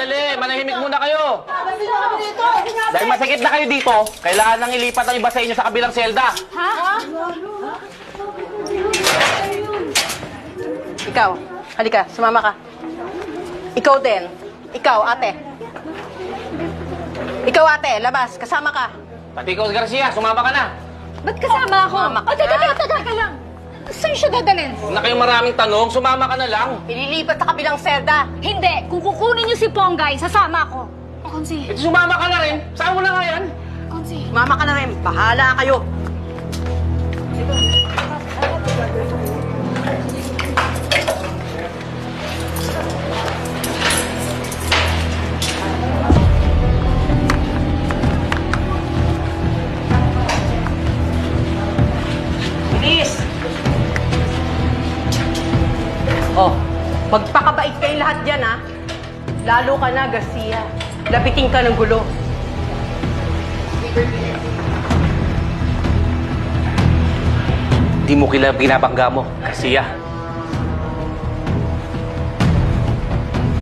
Sandali, manahimik muna kayo. Dahil masakit na kayo dito, kailangan nang ilipat ang iba sa inyo sa kabilang selda. Ha? Ikaw, halika, sumama ka. Ikaw din. Ikaw, ate. Ikaw, ate, labas, kasama ka. Pati ikaw, Garcia, sumama ka na. Ba't kasama ako? Sumama ka O, teka, na. teka ka lang. Saan siya dadalhin? Huwag na kayong maraming tanong, sumama ka na lang. Ililipat sa kabilang selda. Hindi. Kung kukunin niyo si Ponggay, sasama ako. O, Konsi. E di sumama ka na rin. Saan mo na nga yan? Konsi. Sumama ka na rin. Bahala kayo. Bilis! Oh, magpakabait kayong lahat dyan, ha? Lalo ka na, Garcia. Lapitin ka ng gulo. Di mo kilala binabangga mo, Garcia.